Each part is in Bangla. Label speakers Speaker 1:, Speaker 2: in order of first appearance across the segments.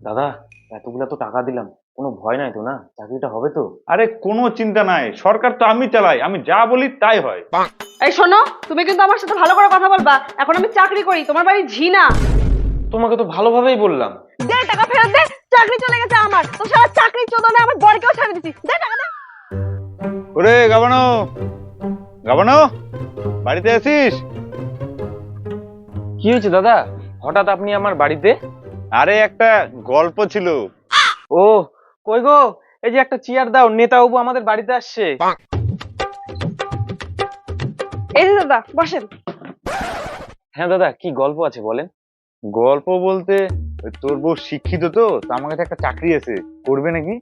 Speaker 1: দাদা, এতগুলা তো টাকা দিলাম, কোনো ভয় নাই তো? না, চাকরিটা হবে তো?
Speaker 2: আরে কোনো চিন্তা নাই, সরকার তো আমি চালাই, আমি যা বলি তাই হয়।
Speaker 3: এই শোনো, তুমি কিন্তু আমার সাথে ভালো করে কথা বলবা। এখন আমি চাকরি করি, তোমার বাড়ি ঝি না।
Speaker 1: তোমাকে তো ভালোভাবেই বললাম।
Speaker 3: দে টাকা ফেরত দে, চাকরি চলে গেছে আমার। তো সারা চাকরি চোদনে আমার বরকেও ছাড়ে দিছি। দে টাকা দে।
Speaker 2: ওরে গাবানো, গাবানো, বাড়িতে আছিস?
Speaker 1: কি হয়েছে দাদা, হঠাৎ আপনি আমার বাড়িতে?
Speaker 2: আরে একটা গল্প ছিল।
Speaker 1: ও, কই গো, এই যে একটা চেয়ার দাও, নেতা বাবু আমাদের বাড়িতে আসছে।
Speaker 3: এই যে দাদা বসেন।
Speaker 1: হ্যাঁ দাদা, কি গল্প আছে বলেন।
Speaker 2: গল্প বলতে, ওই তোর বউ শিক্ষিত তো, তো আমার কাছে একটা চাকরি আছে, করবে নাকি?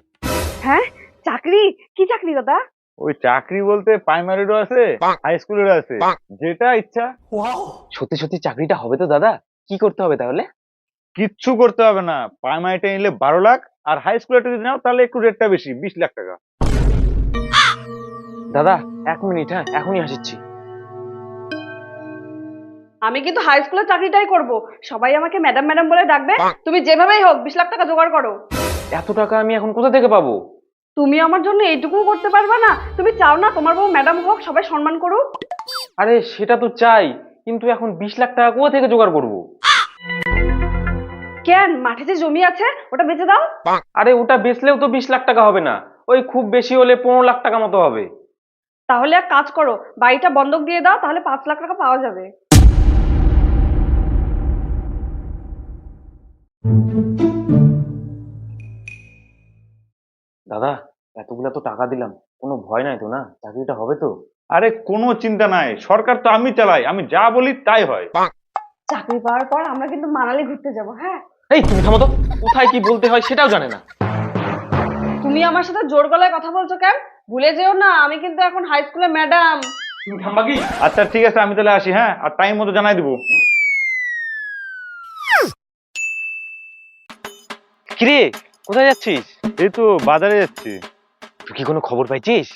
Speaker 3: হ্যাঁ, চাকরি? কি চাকরি দাদা?
Speaker 2: ওই চাকরি বলতে প্রাইমারিরও আছে, হাই স্কুলেরও আছে, যেটা ইচ্ছা।
Speaker 1: সত্যি সত্যি চাকরিটা হবে তো দাদা? কি করতে হবে তাহলে?
Speaker 2: কিচ্ছু করতে হবে না, প্রাইমারিটা নিলে 12 লাখ, আর হাই স্কুলেরটা যদি নাও তাহলে একটু রেটটা বেশি, 20 লাখ টাকা।
Speaker 1: দাদা 1 মিনিট, হ্যাঁ এখনই আসছি।
Speaker 3: আমি কিন্তু হাই স্কুলের চাকরিটাই করব। সবাই আমাকে ম্যাডাম ম্যাডাম বলে ডাকবে। তুমি যেভাবেই হোক 20 লাখ টাকা জোগাড় করো।
Speaker 1: এত টাকা আমি এখন কোথা থেকে পাবো?
Speaker 3: তুমি আমার জন্য এইটুকু করতে পারবে না? তুমি চাও না তোমার বউ ম্যাডাম হোক, সবাই সম্মান করুক?
Speaker 1: আরে সেটা তো চাই, কিন্তু এখন 20 লাখ টাকা কোথা থেকে জোগাড় করবো?
Speaker 3: কেন, মাঠে যে জমি আছে ওটা বেচে দাও।
Speaker 1: আরে ওটা বেচলেও তো 20 লাখ টাকা হবে না, ওই খুব বেশি হলে 15 লাখ টাকা মতো হবে।
Speaker 3: তাহলে এক কাজ করো, বাড়িটা বন্ধক দিয়ে দাও, তাহলে 5 লাখ টাকা পাওয়া যাবে।
Speaker 1: দাদা, এতগুলা তো টাকা দিলাম, কোনো ভয় নাই তো? না, চাকরিটা হবে তো?
Speaker 2: আরে কোনো চিন্তা নাই, সরকার তো আমি চালাই, আমি যা বলি তাই হয়।
Speaker 3: চাকরি পাওয়ার পর আমরা কিন্তু মানালি ঘুরতে যাব। হ্যাঁ,
Speaker 1: এই তুমি থামো তো, কোথায় কি বলতে হয় সেটাও জানে না।
Speaker 3: তুমি আমার সাথে জোর গলায় কথা বলছো কেন? ভুলে যেও না আমি কিন্তু এখন হাই স্কুলে ম্যাডাম।
Speaker 1: তুমি থামবা কি?
Speaker 2: আচ্ছা ঠিক আছে, আমি তাহলে আসি, হ্যাঁ, আর টাইম মতো জানাই দিব।
Speaker 1: কিরে, কোথায় যাচ্ছিস?
Speaker 2: এই তো বাজারে যাচ্ছি।
Speaker 1: তুই কি কোনো খবর পাইছিস?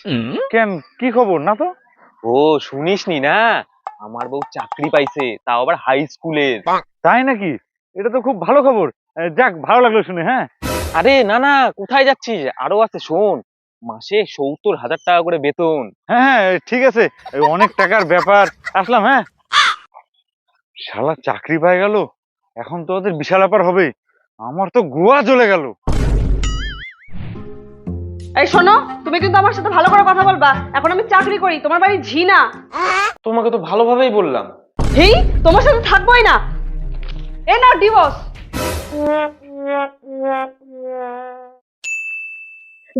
Speaker 2: কেন, কি খবর না তো?
Speaker 1: ও, শুনিসনি না? আমার বউ চাকরি পাইছে, তাও আবার হাই স্কুলের।
Speaker 2: তাই নাকি? এটা তো খুব ভালো খবর। যাক, ভালো লাগলো শুনে, হ্যাঁ।
Speaker 1: আরে না না, কোথায় যাচ্ছিস? আরো আছে, শোন। মাসে 70,000 টাকা করে বেতন।
Speaker 2: হ্যাঁ হ্যাঁ, ঠিক আছে, অনেক টাকার ব্যাপার। আসলাম, হ্যাঁ। শালা চাকরি পাই গেল, এখন তো ওদের বিশাল ব্যাপার হবে। আমার তো গোয়া চলে গেল।
Speaker 3: এই শোনো, তুমি কিন্তু আমার সাথে ভালো করে কথা বলবা। এখন আমি চাকরি করি, তোমার বাড়ি ঝি না।
Speaker 1: তোমাকে তো ভালোভাবেই বললাম।
Speaker 3: হেই, তোমার সাথে থাকবোই না। এই নাও ডিভোর্স।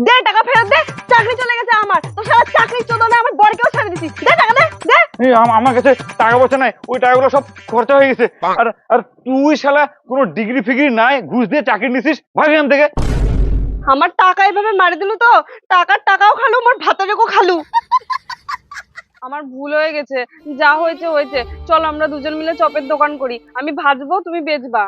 Speaker 3: দে টাকা ফেরত দে, চাকরি চলে গেছে আমার। তো সারা চাকরি চোদনে আমার বরকেও ছাড়ে দিছি। দে টাকা দে, দে।
Speaker 2: এই আমার কাছে টাকা পয়সা নাই, ওই টাকাগুলো সব খরচা হয়ে গেছে। আর আর তুই শালা কোনো ডিগ্রি ফিগ্রি নাই, ঘুষ দিয়ে চাকরি নিছিস, ভাগ এখান থেকে।
Speaker 3: আমার টাকা এভাবে মারি দিলু তো, টাকার টাকাও খালু, আমার ভাতারেও খালু। আমার ভুল হয়ে গেছে, যা হয়েছে হয়েছে। চল আমরা দুজন মিলে চপের দোকান করি, আমি ভাজবো তুমি বেচবা।